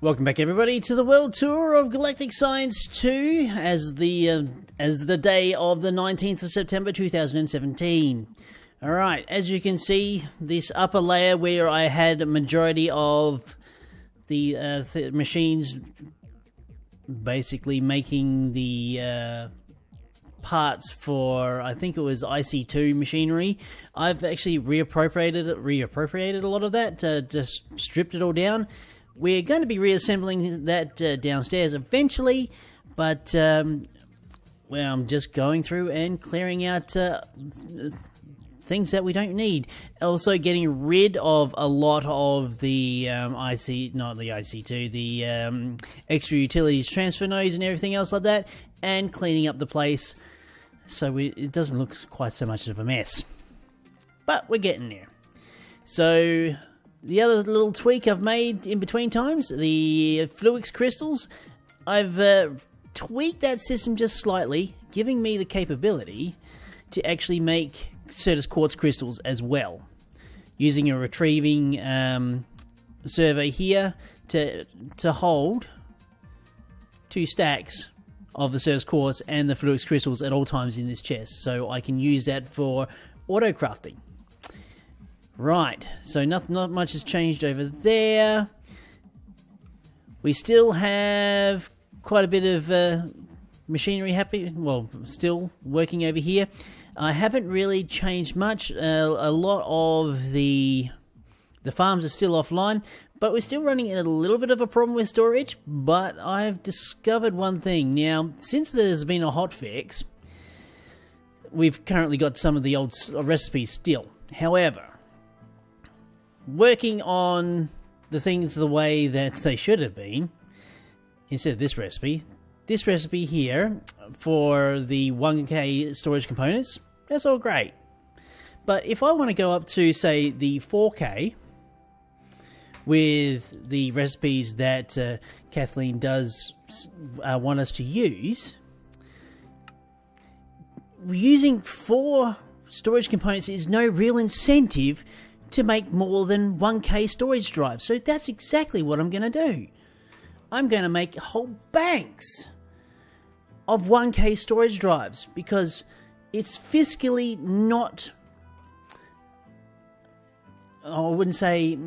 Welcome back, everybody, to the world tour of Galactic Science 2 as the day of the 19th of September 2017. Alright, as you can see, this upper layer where I had a majority of the machines basically making the parts for, I think it was IC2 machinery. I've actually reappropriated a lot of that, just stripped it all down. We're going to be reassembling that downstairs eventually, but well, I'm just going through and clearing out things that we don't need. Also getting rid of a lot of the the extra utilities transfer nodes and everything else like that, and cleaning up the place so it doesn't look quite so much of a mess. But we're getting there. So the other little tweak I've made in between times, the Fluix crystals, I've tweaked that system just slightly, giving me the capability to actually make Certus quartz crystals as well, using a retrieving server here to hold 2 stacks of the Certus quartz and the Fluix crystals at all times in this chest, so I can use that for auto crafting. Right, so not much has changed over there. We still have quite a bit of machinery still working over here. I haven't really changed much. A lot of the farms are still offline, but we're still running into a little bit of a problem with storage. But I've discovered one thing. Now, since there's been a hotfix, we've currently got some of the old recipes still. However, working on the things the way that they should have been, instead of this recipe here for the 1K storage components, that's all great. But if I want to go up to, say, the 4K with the recipes that Kathleen does want us to use, using 4 storage components is no real incentive to make more than 1K storage drives. So that's exactly what I'm going to do. I'm going to make whole banks of 1K storage drives because it's fiscally not, I wouldn't say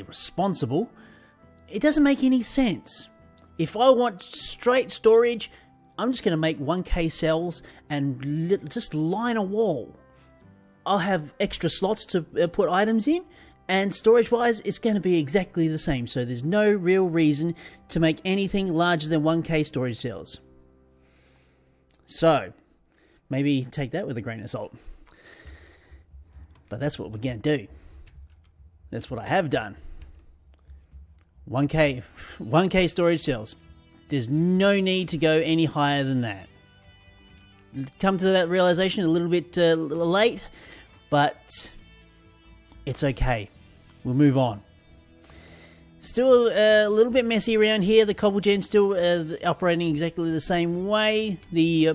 responsible. It doesn't make any sense. If I want straight storage, I'm just going to make 1K cells and just line a wall. I'll have extra slots to put items in, and storage-wise, it's going to be exactly the same. So there's no real reason to make anything larger than 1K storage cells. So maybe take that with a grain of salt. But that's what we're going to do. That's what I have done. 1K storage cells. There's no need to go any higher than that. Come to that realization a little bit late, but it's okay. We'll move on. Still a little bit messy around here. The cobble gen's still operating exactly the same way. The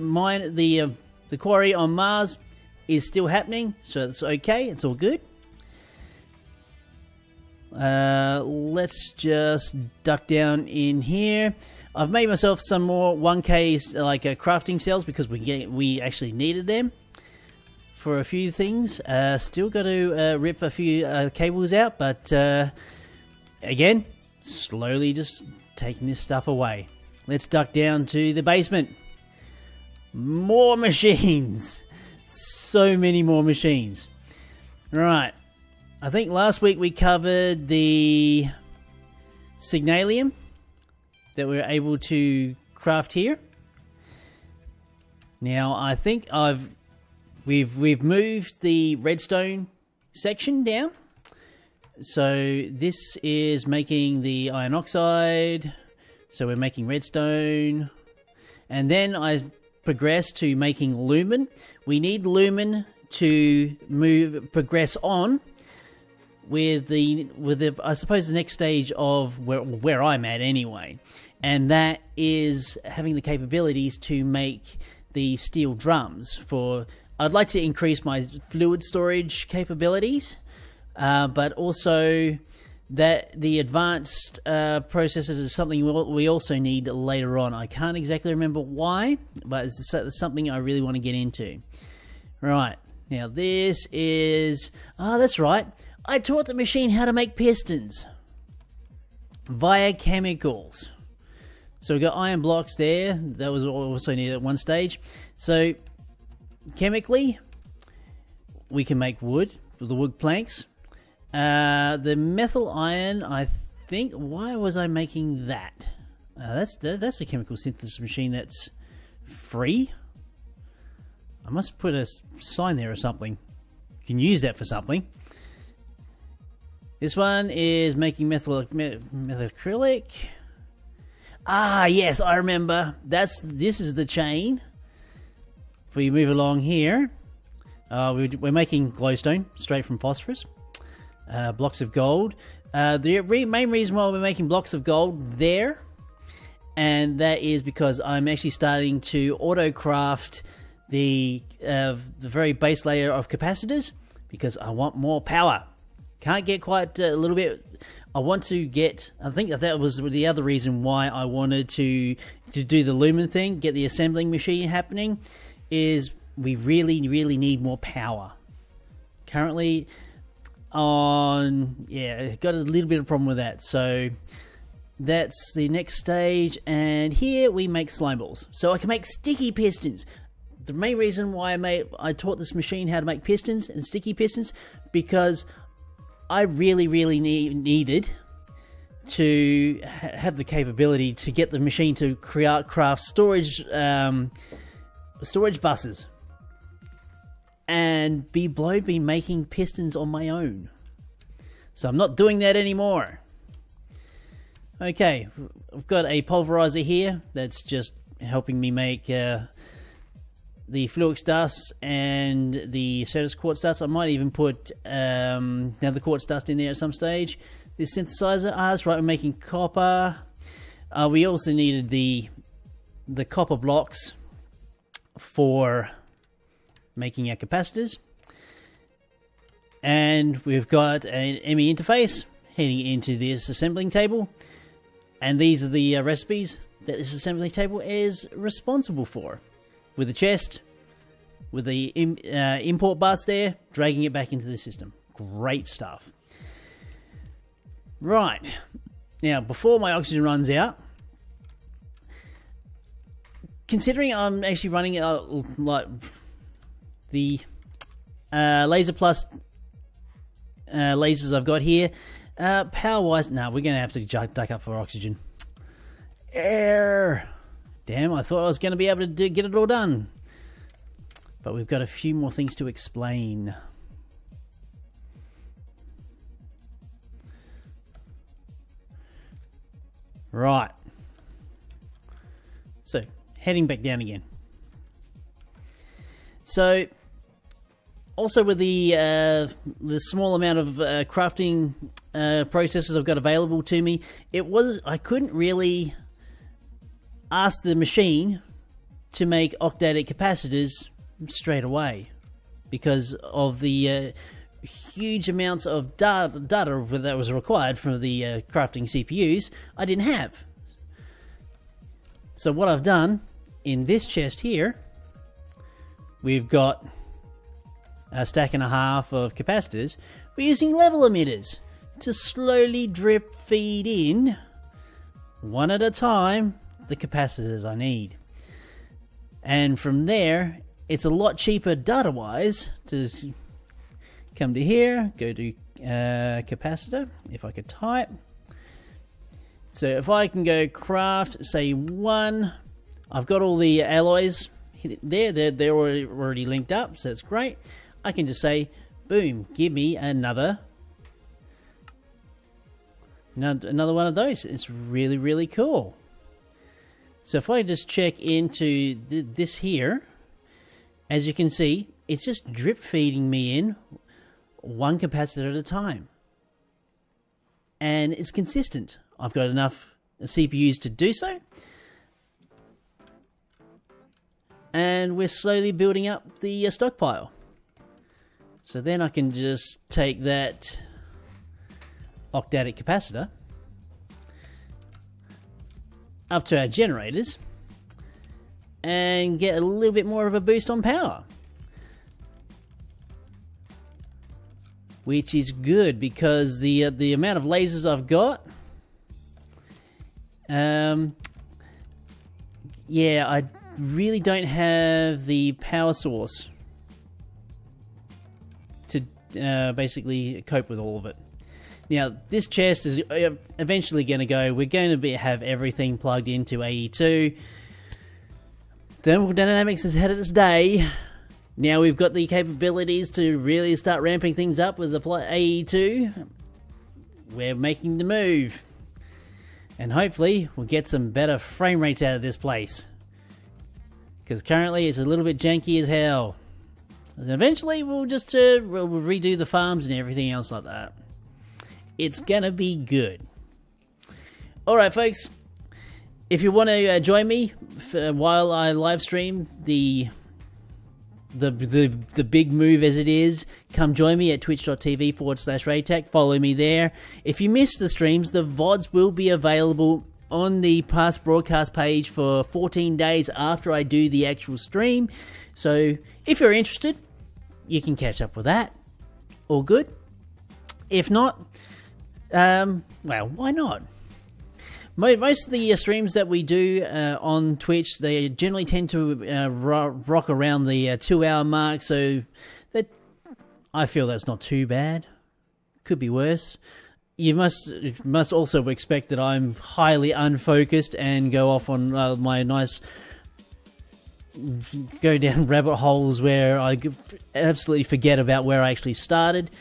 quarry on Mars is still happening, so it's okay. It's all good. Let's just duck down in here. I've made myself some more 1K crafting cells because we actually needed them for a few things. Still got to rip a few cables out, but again, slowly just taking this stuff away. Let's duck down to the basement. More machines. So many more machines. Right. I think last week we covered the signalium that we're able to craft here. Now I think we've moved the redstone section down. So this is making the iron oxide. So we're making redstone, and then I progressed to making lumen. We need lumen to progress on with the I suppose the next stage of where I'm at anyway. And that is having the capabilities to make the steel drums for... I'd like to increase my fluid storage capabilities, but also that the advanced processors is something we also need later on. I can't exactly remember why, but it's something I really want to get into. Right, now this is... that's right. I taught the machine how to make pistons via chemicals. So we've got iron blocks there. That was also needed at one stage. So chemically, we can make wood, the wood planks. The methyl iron, I think, why was I making that? That's a chemical synthesis machine that's free. I must put a sign there or something. You can use that for something. This one is making methyl acrylic. Yes, I remember. This is the chain. If we move along here, we're making glowstone straight from phosphorus. Blocks of gold. The main reason why we're making blocks of gold there, and that is because I'm actually starting to auto-craft the very base layer of capacitors, because I want more power. Can't get quite a little bit. I want to get... I think that was the other reason why I wanted to do the lumen thing, get the assembling machine happening, is we really need more power. Currently... got a little bit of problem with that, so that's the next stage. And here we make slime balls, so I can make sticky pistons. The main reason why I taught this machine how to make pistons and sticky pistons, because I really needed to have the capability to get the machine to craft storage buses and be making pistons on my own. So I'm not doing that anymore. Okay, I've got a pulverizer here that's just helping me make the fluix dust and the Cetus quartz dust. I might even put the quartz dust in there at some stage. This synthesizer, that's right, we're making copper. We also needed the copper blocks for making our capacitors. And we've got an ME interface heading into this assembling table. And these are the recipes that this assembly table is responsible for. With the chest, with the import bus there, dragging it back into the system. Great stuff. Right. Now, before my oxygen runs out, considering I'm actually running like the Laser Plus lasers I've got here, power-wise, we're going to have to duck up for oxygen. Damn, I thought I was going to be able to get it all done. But we've got a few more things to explain. Right. So, heading back down again. So, also with the small amount of crafting processes I've got available to me, I couldn't really ask the machine to make octadic capacitors straight away because of the huge amounts of data that was required for the crafting CPUs I didn't have. So what I've done in this chest here, we've got a stack and a half of capacitors. We're using level emitters to slowly drip feed in, one at a time, the capacitors I need. And from there, it's a lot cheaper data-wise to come to here, go to capacitor, if I could type. So if I can go craft, say 1, I've got all the alloys there, they're already linked up, so that's great. I can just say, boom, give me another one of those. It's really cool. So if I just check into this here, as you can see, it's just drip feeding me in one capacitor at a time. And it's consistent. I've got enough CPUs to do so. And we're slowly building up the stockpile. So then I can just take that octadic capacitor up to our generators and get a little bit more of a boost on power. Which is good because the amount of lasers I've got, yeah, I really don't have the power source to basically cope with all of it. Now, this chest is eventually going to go. We're going to have everything plugged into AE2. Thermal Dynamics has had its day. Now we've got the capabilities to really start ramping things up with the AE2. We're making the move. And hopefully we'll get some better frame rates out of this place. Because currently it's a little bit janky as hell. And eventually we'll just we'll redo the farms and everything else like that. It's gonna be good. Alright folks, if you want to join me while I live stream the big move as it is, come join me at twitch.tv/Raetac. Follow me there. If you missed the streams, the VODs will be available on the past broadcast page for 14 days after I do the actual stream. So if you're interested, you can catch up with that. All good. If not, well, why not? Most of the streams that we do on Twitch, they generally tend to rock around the 2-hour mark, so that I feel that's not too bad. Could be worse. You must also expect that I'm highly unfocused and go off on my nice go down rabbit holes where I absolutely forget about where I actually started.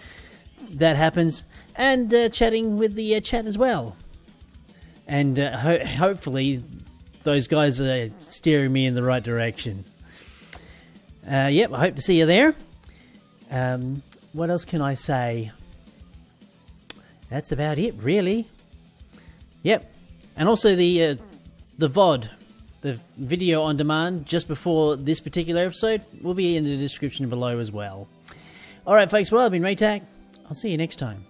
That happens, and chatting with the chat as well. And hopefully those guys are steering me in the right direction. Yep, I hope to see you there. What else can I say? That's about it, really. Yep. And also the VOD, the video on demand, just before this particular episode, will be in the description below as well. Alright folks, well, I've been Raetac. I'll see you next time.